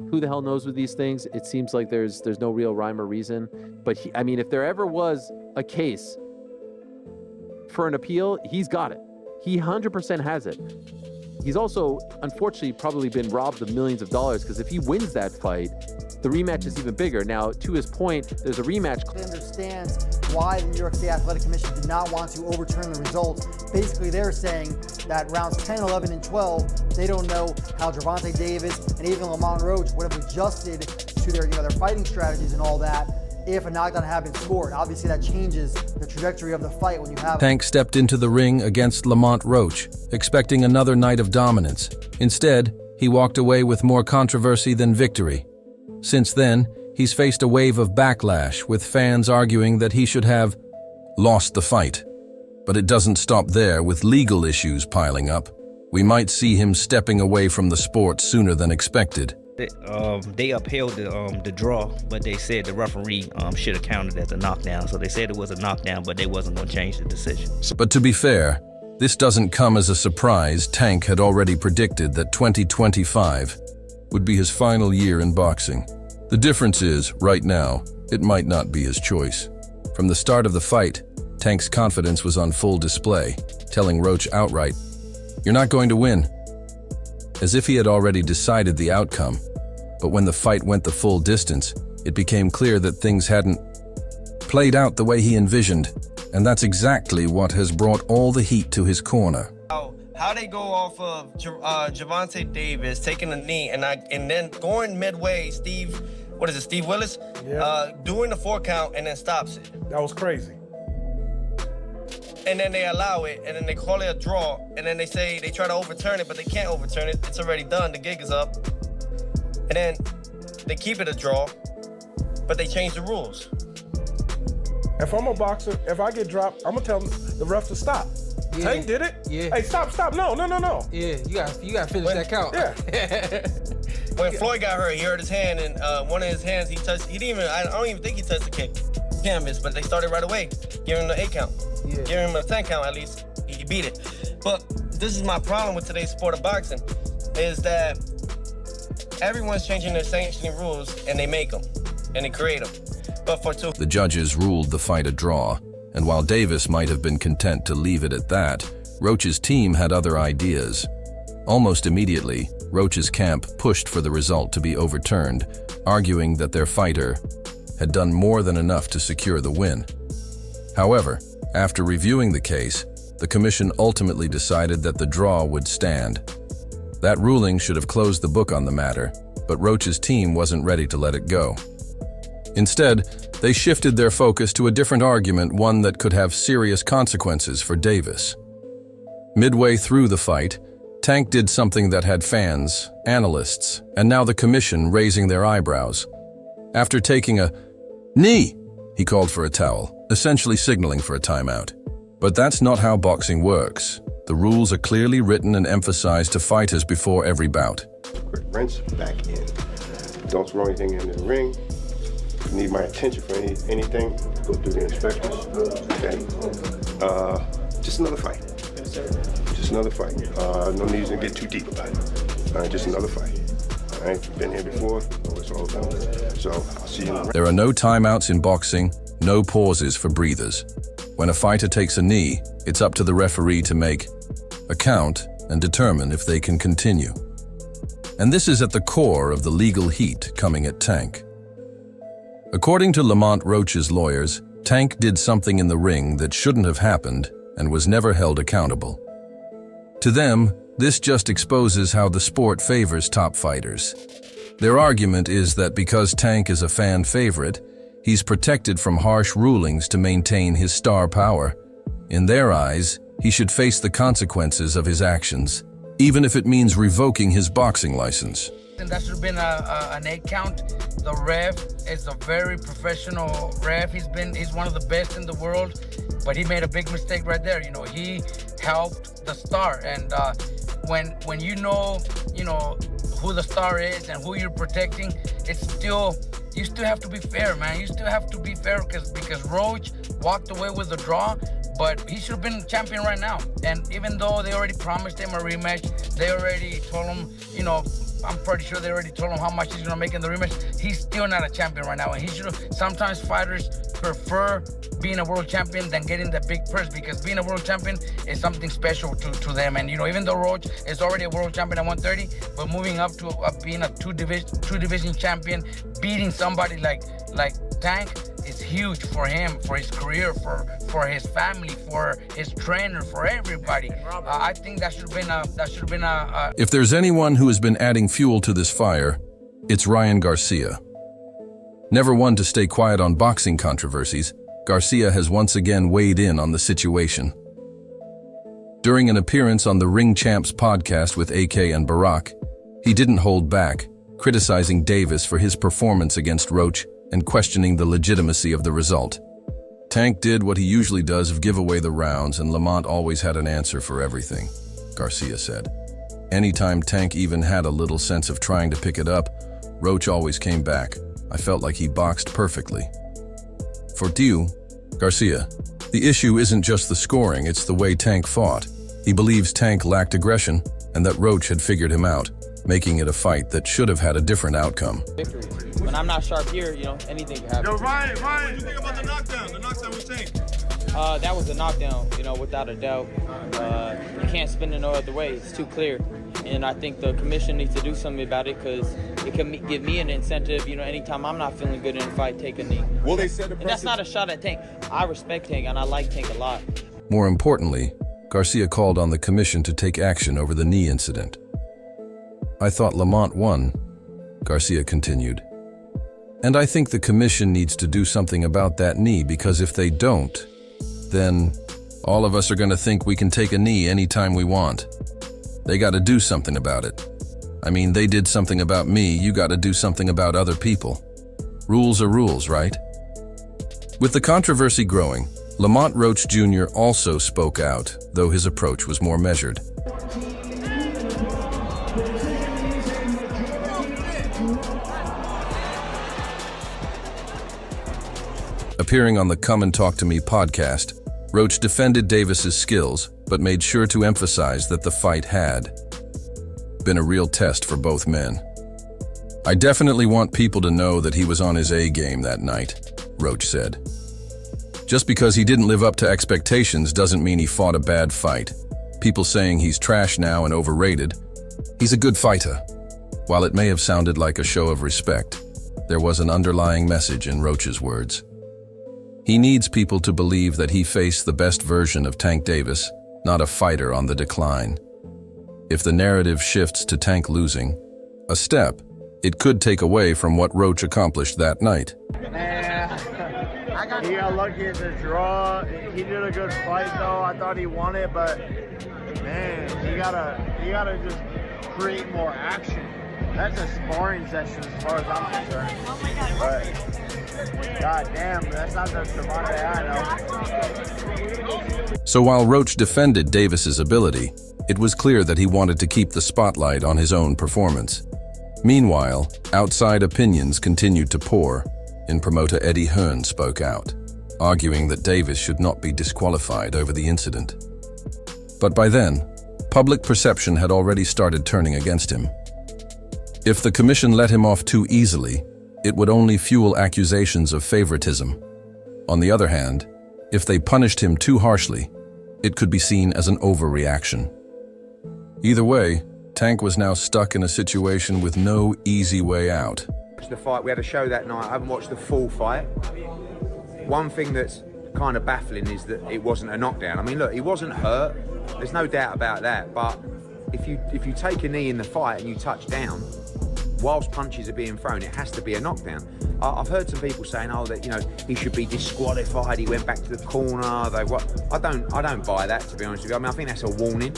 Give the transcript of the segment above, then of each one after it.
who the hell knows with these things? It seems like there's no real rhyme or reason. But I mean, if there ever was a case for an appeal, he's got it. He 100% has it. He's also, unfortunately, probably been robbed of millions of dollars, because if he wins that fight, the rematch is even bigger. Now, to his point, there's a rematch. He understands why the New York State Athletic Commission did not want to overturn the results. Basically, they're saying that rounds 10, 11, and 12, they don't know how Gervonta Davis and even Lamont Roach would have adjusted to their, their fighting strategies and all that if a knockdown had been scored. Obviously, that changes the trajectory of the fight when you have... Tank stepped into the ring against Lamont Roach, expecting another night of dominance. Instead, he walked away with more controversy than victory. Since then, he's faced a wave of backlash, with fans arguing that he should have lost the fight. But it doesn't stop there, with legal issues piling up. We might see him stepping away from the sport sooner than expected. They upheld the draw, but they said the referee should have counted as a knockdown. So they said it was a knockdown, but they wasn't going to change the decision. But to be fair, this doesn't come as a surprise. Tank had already predicted that 2025 would be his final year in boxing. The difference is, right now, it might not be his choice. From the start of the fight, Tank's confidence was on full display, telling Roach outright, "You're not going to win," as if he had already decided the outcome. But when the fight went the full distance, it became clear that things hadn't played out the way he envisioned, and that's exactly what has brought all the heat to his corner. How they go off of Gervonta Davis taking a knee and then going midway, Steve Willis, doing the 4 count and then stops it. That was crazy. And then they allow it, and then they call it a draw, and then they say they try to overturn it, but they can't overturn it. It's already done. The gig is up. And then they keep it a draw, but they change the rules. If I'm a boxer, if I get dropped, I'm gonna tell the ref to stop. Yeah. Tank did it. Yeah. Hey, stop. No. Yeah, you gotta finish that count. Yeah. When Floyd got hurt, he hurt his hand, and one of his hands he touched. I don't even think he touched the kick canvas, but they started right away, giving him the 8 count, giving him a 10 count at least. He beat it. But this is my problem with today's sport of boxing, is that everyone's changing their sanctioning rules, and they make them, and they create them. But the judges ruled the fight a draw, and while Davis might have been content to leave it at that, Roach's team had other ideas. Almost immediately, Roach's camp pushed for the result to be overturned, arguing that their fighter had done more than enough to secure the win. However, after reviewing the case, the commission ultimately decided that the draw would stand. That ruling should have closed the book on the matter, but Roach's team wasn't ready to let it go. Instead, they shifted their focus to a different argument, one that could have serious consequences for Davis. Midway through the fight, Tank did something that had fans, analysts, and now the commission raising their eyebrows. After taking a knee, he called for a towel, essentially signaling for a timeout. But that's not how boxing works. The rules are clearly written and emphasized to fighters before every bout. Quick rinse, back in. Don't throw anything in the ring. If you need my attention for anything, go through the inspectors. Okay. Just another fight. Just another fight. No need to get too deep about it. All right, just another fight. All right, been here before, know it's all done. So I'll see you in the ring. There are no timeouts in boxing, no pauses for breathers. When a fighter takes a knee, it's up to the referee to make a count and determine if they can continue. And this is at the core of the legal heat coming at Tank. According to Lamont Roach's lawyers, Tank did something in the ring that shouldn't have happened and was never held accountable. To them, this just exposes how the sport favors top fighters. Their argument is that because Tank is a fan favorite, he's protected from harsh rulings to maintain his star power. In their eyes, he should face the consequences of his actions, even if it means revoking his boxing license. And that should have been an 8 count. The ref is a very professional ref. He's one of the best in the world, but he made a big mistake right there. He helped the star, and when you know who the star is and who you're protecting, you still have to be fair, man. You still have to be fair because Roach walked away with the draw, but he should have been champion right now. And even though they already promised him a rematch, they already told him, I'm pretty sure they already told him how much he's gonna make in the rematch. He's still not a champion right now, and he should. Sometimes fighters prefer being a world champion than getting the big purse, because being a world champion is something special to them. And even though Roach is already a world champion at 130, but moving up to being a two division champion, beating somebody like Tank is huge for him, for his career, for his family, for his trainer, for everybody. I think that should have been a. If there's anyone who has been adding fuel to this fire, it's Ryan Garcia. Never one to stay quiet on boxing controversies, Garcia has once again weighed in on the situation. During an appearance on the Ring Champs podcast with AK and Barack, he didn't hold back, criticizing Davis for his performance against Roach and questioning the legitimacy of the result. Tank did what he usually does of give away the rounds, and Lamont always had an answer for everything, Garcia said. Anytime Tank even had a little sense of trying to pick it up, Roach always came back. I felt like he boxed perfectly. For Diu, Garcia, the issue isn't just the scoring, it's the way Tank fought. He believes Tank lacked aggression and that Roach had figured him out, making it a fight that should have had a different outcome. Victory. When I'm not sharp here, anything can happen. Yo, Ryan, what do you think about the knockdown? The knockdown with Tank? That was a knockdown, without a doubt. You can't spin it no other way. It's too clear. And I think the commission needs to do something about it, because it can give me an incentive, anytime I'm not feeling good in a fight, take a knee. Well, they said and that's not a shot at Tank. I respect Tank, and I like Tank a lot. More importantly, Garcia called on the commission to take action over the knee incident. I thought Lamont won, Garcia continued. And I think the commission needs to do something about that knee, because if they don't, then all of us are going to think we can take a knee anytime we want. They got to do something about it. I mean, they did something about me, you got to do something about other people. Rules are rules, right? With the controversy growing, Lamont Roach Jr. also spoke out, though his approach was more measured. Appearing on the Come and Talk to Me podcast, Roach defended Davis's skills, but made sure to emphasize that the fight had been a real test for both men. I definitely want people to know that he was on his A game that night, Roach said. Just because he didn't live up to expectations doesn't mean he fought a bad fight. People saying he's trash now and overrated, he's a good fighter. While it may have sounded like a show of respect, there was an underlying message in Roach's words. He needs people to believe that he faced the best version of Tank Davis, not a fighter on the decline. If the narrative shifts to Tank losing a step, it could take away from what Roach accomplished that night. He got lucky in the draw. He did a good fight, though. I thought he won it, but man, he gotta just create more action. That's a sparring session as far as I'm concerned. But god damn, that's not the Gervonta I know. So while Roach defended Davis's ability, it was clear that he wanted to keep the spotlight on his own performance. Meanwhile, outside opinions continued to pour, and promoter Eddie Hearn spoke out, arguing that Davis should not be disqualified over the incident. But by then, public perception had already started turning against him. If the commission let him off too easily, it would only fuel accusations of favoritism. On the other hand, if they punished him too harshly, it could be seen as an overreaction. Either way, Tank was now stuck in a situation with no easy way out. The fight, we had a show that night. I haven't watched the full fight. One thing that's kind of baffling is that it wasn't a knockdown. I mean, look, he wasn't hurt. There's no doubt about that. But if you take a knee in the fight and you touch down, whilst punches are being thrown, it has to be a knockdown. I've heard some people saying, oh, that he should be disqualified. He went back to the corner. I don't buy that, to be honest with you. I mean, I think that's a warning.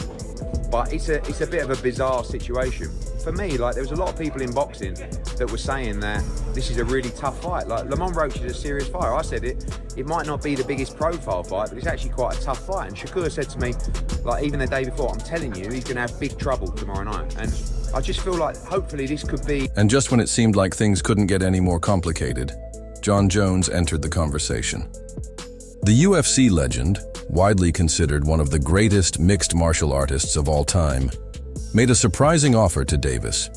But it's a bit of a bizarre situation. For me, there was a lot of people in boxing that were saying that this is a really tough fight. Lamont Roach is a serious fighter. I said it might not be the biggest profile fight, but it's actually quite a tough fight. And Shakur said to me, even the day before, I'm telling you, he's going to have big trouble tomorrow night. And I just feel like hopefully this could be... And just when it seemed like things couldn't get any more complicated, John Jones entered the conversation. The UFC legend, widely considered one of the greatest mixed martial artists of all time, made a surprising offer to Davis,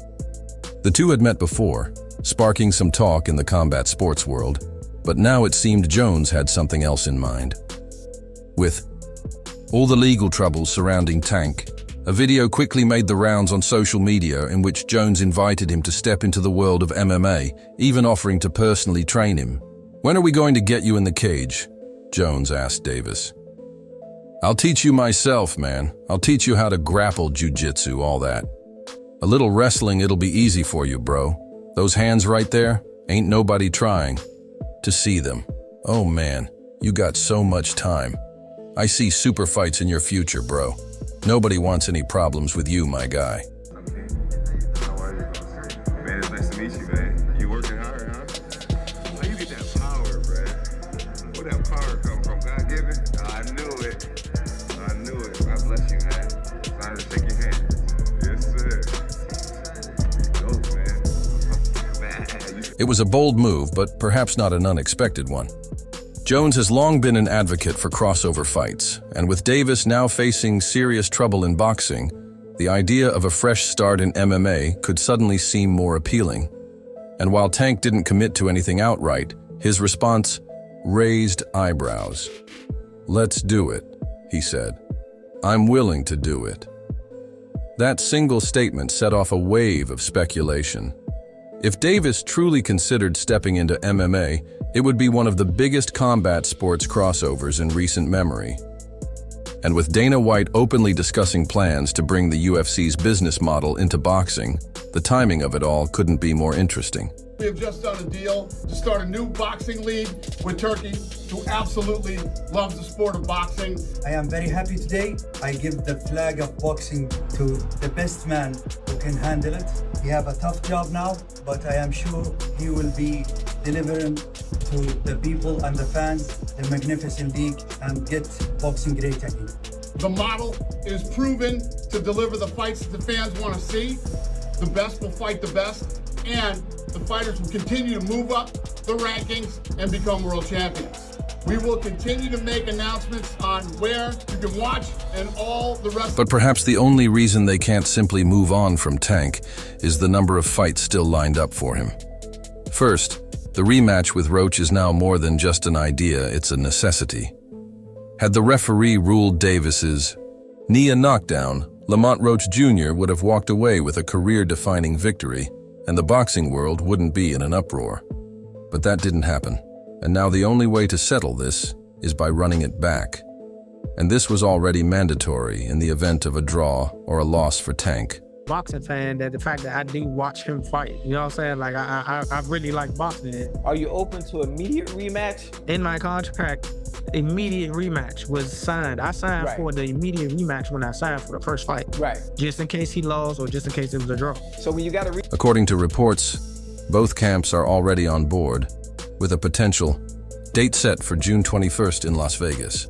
The two had met before, sparking some talk in the combat sports world, but now it seemed Jones had something else in mind. With all the legal troubles surrounding Tank, a video quickly made the rounds on social media in which Jones invited him to step into the world of MMA, even offering to personally train him. "When are we going to get you in the cage?" Jones asked Davis. "I'll teach you myself, man. I'll teach you how to grapple, jiu-jitsu, all that. A little wrestling, it'll be easy for you, bro. Those hands right there, ain't nobody trying to see them. Oh man, you got so much time. I see super fights in your future, bro. Nobody wants any problems with you, my guy." How are you? Man, it's nice to meet you, man. You working hard, huh? How you get that power, bruh? Where that power come from? God given? I knew it. I knew it. God bless you, man. Time to shake your hand. Yes, sir. Go, man. It was a bold move, but perhaps not an unexpected one. Jones has long been an advocate for crossover fights, and with Davis now facing serious trouble in boxing, the idea of a fresh start in MMA could suddenly seem more appealing. And while Tank didn't commit to anything outright, his response raised eyebrows. "Let's do it," he said. "I'm willing to do it." That single statement set off a wave of speculation. If Davis truly considered stepping into MMA, it would be one of the biggest combat sports crossovers in recent memory. And with Dana White openly discussing plans to bring the UFC's business model into boxing, the timing of it all couldn't be more interesting. We have just done a deal to start a new boxing league with Turkey, who absolutely loves the sport of boxing. I am very happy today. I give the flag of boxing to the best man who can handle it. He have a tough job now, but I am sure he will be delivering to the people and the fans the magnificent league and get boxing great again. The model is proven to deliver the fights that the fans want to see. The best will fight the best, and the fighters will continue to move up the rankings and become world champions. We will continue to make announcements on where you can watch and all the rest. But perhaps the only reason they can't simply move on from Tank is the number of fights still lined up for him. First, the rematch with Roach is now more than just an idea, it's a necessity. Had the referee ruled Davis's knee a knockdown, Lamont Roach Jr. would have walked away with a career-defining victory, and the boxing world wouldn't be in an uproar. But that didn't happen, and now the only way to settle this is by running it back. And this was already mandatory in the event of a draw or a loss for Tank. Boxing fan, that the fact that I do watch him fight, you know what I'm saying? Like, I really like boxing. Are you open to immediate rematch? In my contract, immediate rematch was signed. I signed for the immediate rematch when I signed for the first fight. Right. Just in case he lost or just in case it was a draw. So when you got to According to reports, both camps are already on board, with a potential date set for June 21st in Las Vegas.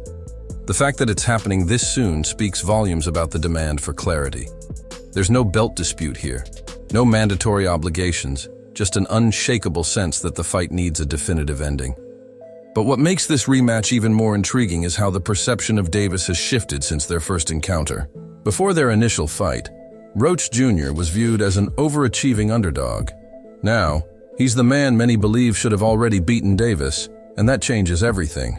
The fact that it's happening this soon speaks volumes about the demand for clarity. There's no belt dispute here, no mandatory obligations, just an unshakable sense that the fight needs a definitive ending. But what makes this rematch even more intriguing is how the perception of Davis has shifted since their first encounter. Before their initial fight, Roach Jr. was viewed as an overachieving underdog. Now, he's the man many believe should have already beaten Davis, and that changes everything.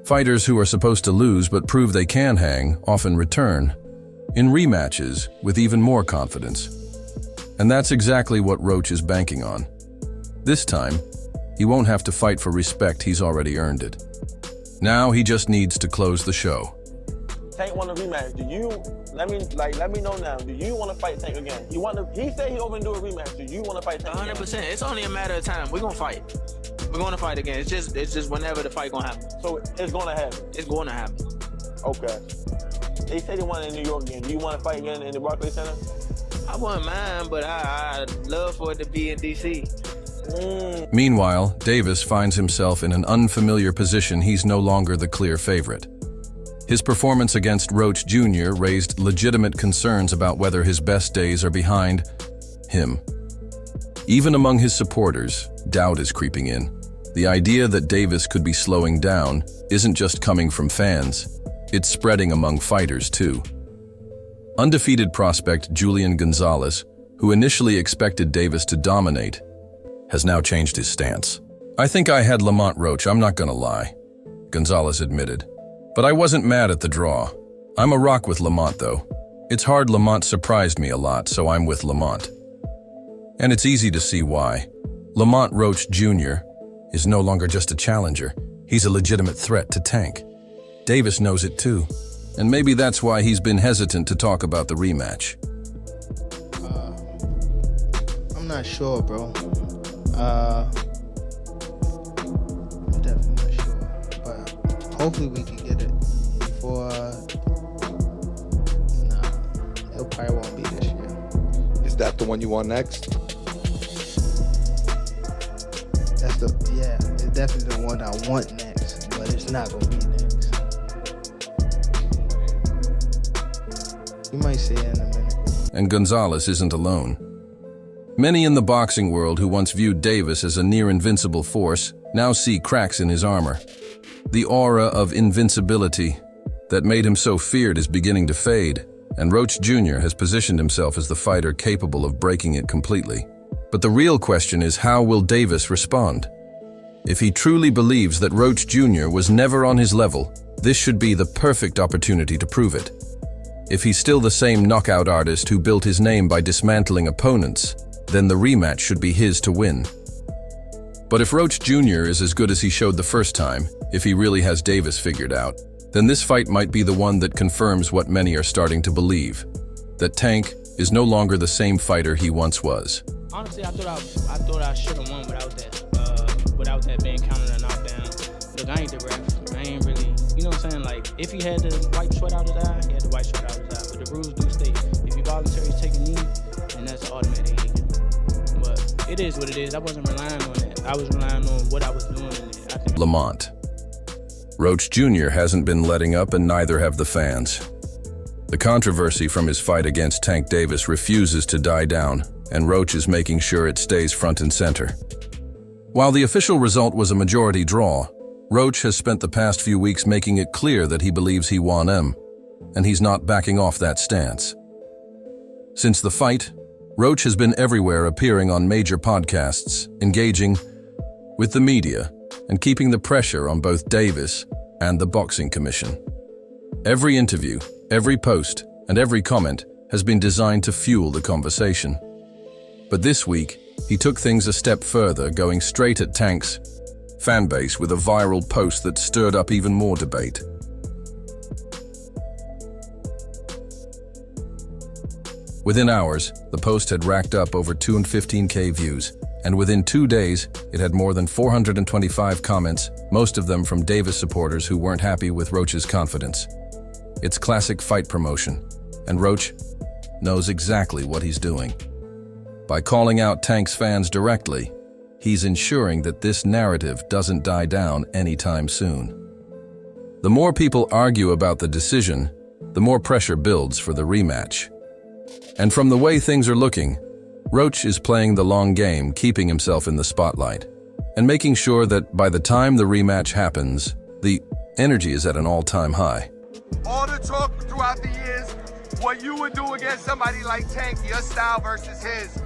Fighters who are supposed to lose but prove they can hang often return, in rematches with even more confidence. And that's exactly what Roach is banking on. This time, he won't have to fight for respect, he's already earned it. Now he just needs to close the show. Tank want a rematch. Do you let me know now? Do you want to fight Tank again? He said he over and do a rematch. Do you want to fight Tank 100%. It's only a matter of time. We're gonna fight. We're gonna fight again. It's just whenever the fight gonna happen. So it's gonna happen. It's gonna happen. Okay. They said they want it in New York again. Do you want to fight again in the Barclays Center? I wouldn't mind, but I'd love for it to be in DC. Meanwhile, Davis finds himself in an unfamiliar position. He's no longer the clear favorite. His performance against Roach Jr. raised legitimate concerns about whether his best days are behind him. Even among his supporters, doubt is creeping in. The idea that Davis could be slowing down isn't just coming from fans, it's spreading among fighters too. Undefeated prospect Julian Gonzalez, who initially expected Davis to dominate, has now changed his stance. "I think I had Lamont Roach, I'm not gonna lie," Gonzalez admitted. "But I wasn't mad at the draw. I'm a rock with Lamont, though. It's hard. Lamont surprised me a lot, so I'm with Lamont. And it's easy to see why. Lamont Roach Jr. is no longer just a challenger. He's a legitimate threat to Tank. Davis knows it too, and maybe that's why he's been hesitant to talk about the rematch." I'm not sure, bro. I'm definitely not sure, but hopefully we can get it before. It probably won't be this year. Is that the one you want next? It's definitely the one I want next, but it's not gonna be next. You might see it in a minute. And Gonzalez isn't alone. Many in the boxing world who once viewed Davis as a near-invincible force now see cracks in his armor. The aura of invincibility that made him so feared is beginning to fade, and Roach Jr. has positioned himself as the fighter capable of breaking it completely. But the real question is, how will Davis respond? If he truly believes that Roach Jr. was never on his level, this should be the perfect opportunity to prove it. If he's still the same knockout artist who built his name by dismantling opponents, then the rematch should be his to win. But if Roach Jr. is as good as he showed the first time, if he really has Davis figured out, then this fight might be the one that confirms what many are starting to believe, that Tank is no longer the same fighter he once was. Honestly, I thought I should have won without that being counted a knockdown. Look, I ain't the ref. I ain't really, you know what I'm saying? Like, if he had the white sweat out his eye, he had the white sweat out his eye. But the rules do state, if you voluntarily take a knee, then that's automatic. But it is what it is. I wasn't relying on that. I was relying on what I was doing in it. I think Lamont. Roach Jr. hasn't been letting up, and neither have the fans. The controversy from his fight against Tank Davis refuses to die down, and Roach is making sure it stays front and center. While the official result was a majority draw, Roach has spent the past few weeks making it clear that he believes he won him, and he's not backing off that stance. Since the fight, Roach has been everywhere, appearing on major podcasts, engaging with the media, and keeping the pressure on both Davis and the Boxing Commission. Every interview, every post, and every comment has been designed to fuel the conversation. But this week, he took things a step further, going straight at Tank's fanbase with a viral post that stirred up even more debate. Within hours, the post had racked up over 215K views, and within 2 days, it had more than 425 comments, most of them from Davis supporters who weren't happy with Roach's confidence. It's classic fight promotion, and Roach knows exactly what he's doing. By calling out Tank's fans directly, he's ensuring that this narrative doesn't die down anytime soon. The more people argue about the decision, the more pressure builds for the rematch. And from the way things are looking, Roach is playing the long game, keeping himself in the spotlight, and making sure that by the time the rematch happens, the energy is at an all-time high. All the talk throughout the years, what you would do against somebody like Tank, your style versus his,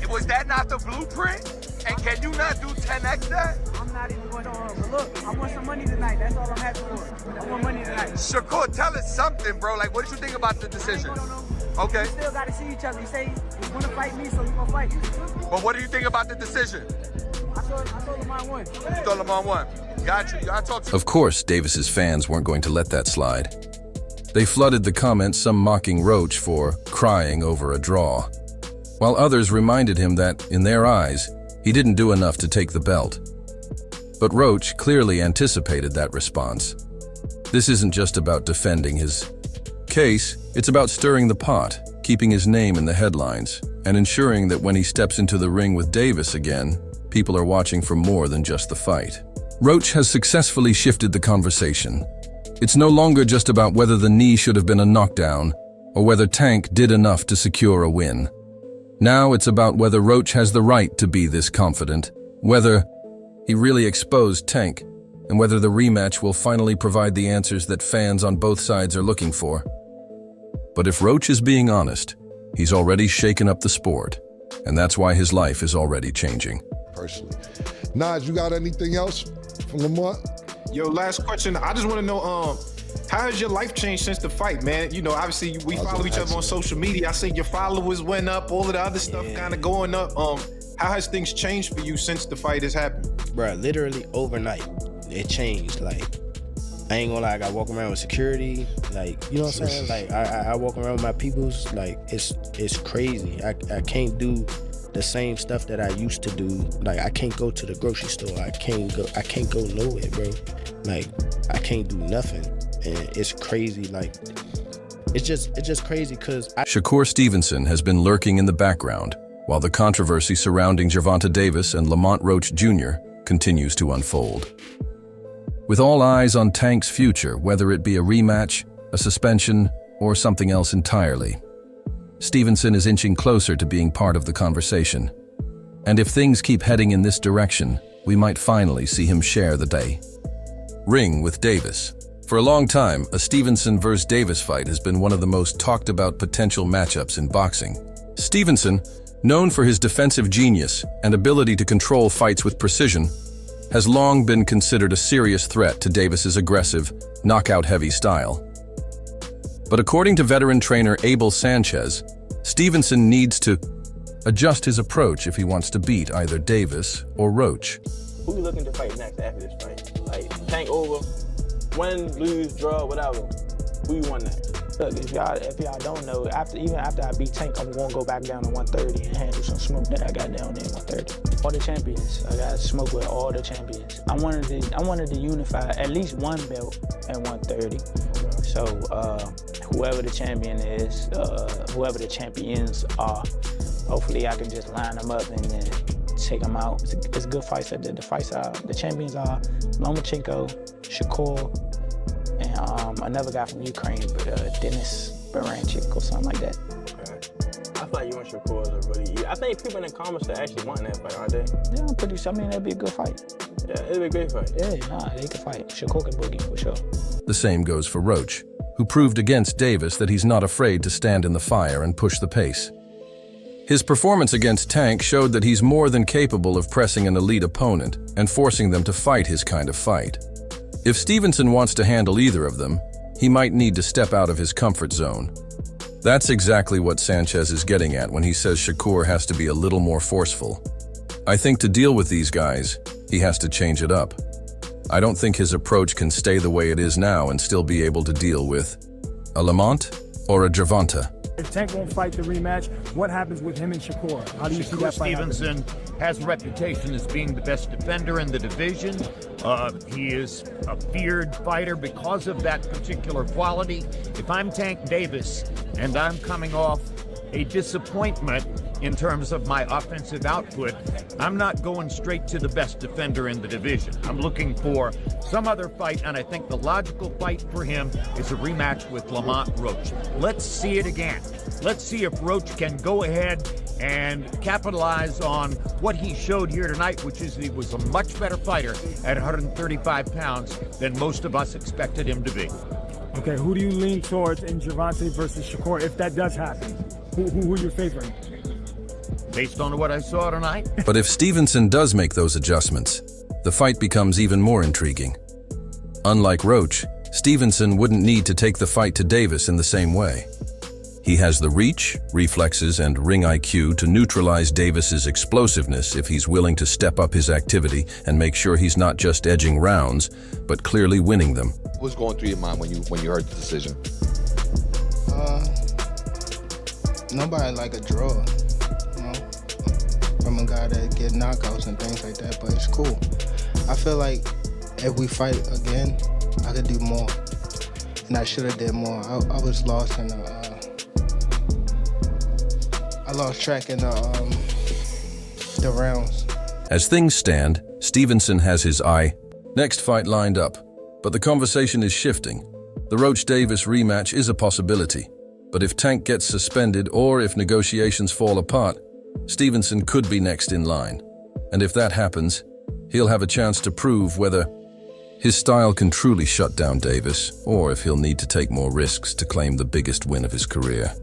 was that not the blueprint? And can you not do 10x that? I'm not even going on, but look, I want some money tonight. That's all I'm happy for. I want money tonight. Shakur, tell us something, bro. Like, what did you think about the decision? Okay. We still got to see each other. You say you're going to fight me, so you're going to fight. But what do you think about the decision? I told Lamont won. You told Lamont won. Got you. I talked to you. Of course, Davis's fans weren't going to let that slide. They flooded the comments, some mocking Roach for crying over a draw, while others reminded him that, in their eyes, he didn't do enough to take the belt. But Roach clearly anticipated that response. This isn't just about defending his case, it's about stirring the pot, keeping his name in the headlines, and ensuring that when he steps into the ring with Davis again, people are watching for more than just the fight. Roach has successfully shifted the conversation. It's no longer just about whether the knee should have been a knockdown, or whether Tank did enough to secure a win. Now it's about whether Roach has the right to be this confident, whether he really exposed Tank, and whether the rematch will finally provide the answers that fans on both sides are looking for. But if Roach is being honest, He's already shaken up the sport, and that's why his life is already changing. Personally. Nas, you got anything else from Lamont? Yo, last question. I just want to know, how has your life changed since the fight, man? You know, obviously we follow each other on social media. I seen your followers went up, all of the other stuff kind of going up. How has things changed for you since the fight has happened? Bruh, literally overnight, it changed. Like, I ain't gonna lie, I got to walk around with security. Like, you know what I'm saying? Like, I walk around with my peoples. Like, it's crazy. I can't do the same stuff that I used to do. Like, I can't go to the grocery store. I can't go nowhere, bro. Like, I can't do nothing. And it's crazy. Like, it's just crazy because Shakur Stevenson has been lurking in the background while the controversy surrounding Gervonta Davis and Lamont Roach Jr. continues to unfold. With all eyes on Tank's future, whether it be a rematch, a suspension, or something else entirely, Stevenson is inching closer to being part of the conversation. And if things keep heading in this direction, we might finally see him share the day. Ring with Davis. For a long time, a Stevenson vs. Davis fight has been one of the most talked about potential matchups in boxing. Stevenson, known for his defensive genius and ability to control fights with precision, has long been considered a serious threat to Davis's aggressive, knockout-heavy style. But according to veteran trainer Abel Sanchez, Stevenson needs to adjust his approach if he wants to beat either Davis or Roach. Who you looking to fight next after this fight? Like, Tank over, win, lose, draw, whatever. Who you want next? Look, if y'all don't know, even after I beat Tank, I'm gonna go back down to 130 and handle some smoke that I got down there at 130. All the champions, I got smoke with all the champions. I wanted to unify at least one belt at 130. So whoever the champion is, whoever the champions are, hopefully I can just line them up and then take them out. It's good fights. The champions are Lomachenko, Shakur, and another guy from Ukraine, but Denis Baranchik or something like that. Okay. I thought you and Shakur was really. I think people in the comments are actually wanting that fight, aren't they? Yeah, I'm pretty sure. I mean, that'd be a good fight. Yeah, it'd be a great fight. Yeah, they can fight. Shakur can boogie for sure. The same goes for Roach, who proved against Davis that he's not afraid to stand in the fire and push the pace. His performance against Tank showed that he's more than capable of pressing an elite opponent and forcing them to fight his kind of fight. If Stevenson wants to handle either of them, he might need to step out of his comfort zone. That's exactly what Sanchez is getting at when he says Shakur has to be a little more forceful. I think to deal with these guys, he has to change it up. I don't think his approach can stay the way it is now and still be able to deal with a Lamont or a Gervonta. If Tank won't fight the rematch, what happens with him and Shakur? How do you see that fight Stevenson has a reputation as being the best defender in the division. He is a feared fighter because of that particular quality. If I'm Tank Davis and I'm coming off a disappointment in terms of my offensive output, I'm not going straight to the best defender in the division. I'm looking for some other fight, and I think the logical fight for him is a rematch with Lamont Roach. Let's see it again. Let's see if Roach can go ahead and capitalize on what he showed here tonight, which is he was a much better fighter at 135 pounds than most of us expected him to be. Okay, who do you lean towards in Gervonta versus Shakur if that does happen? Who are you favoring? Based on what I saw tonight. But if Stevenson does make those adjustments, the fight becomes even more intriguing. Unlike Roach, Stevenson wouldn't need to take the fight to Davis in the same way. He has the reach, reflexes, and ring IQ to neutralize Davis's explosiveness if he's willing to step up his activity and make sure he's not just edging rounds, but clearly winning them. What's going through your mind when you heard the decision? Nobody like a draw, you know, from a guy that get knockouts and things like that, but it's cool. I feel like if we fight again, I could do more, and I should have did more. I was lost in I lost track in the rounds. As things stand, Stevenson has his next fight lined up, but the conversation is shifting. The Roach-Davis rematch is a possibility, but if Tank gets suspended or if negotiations fall apart, Stevenson could be next in line. And if that happens, he'll have a chance to prove whether his style can truly shut down Davis or if he'll need to take more risks to claim the biggest win of his career.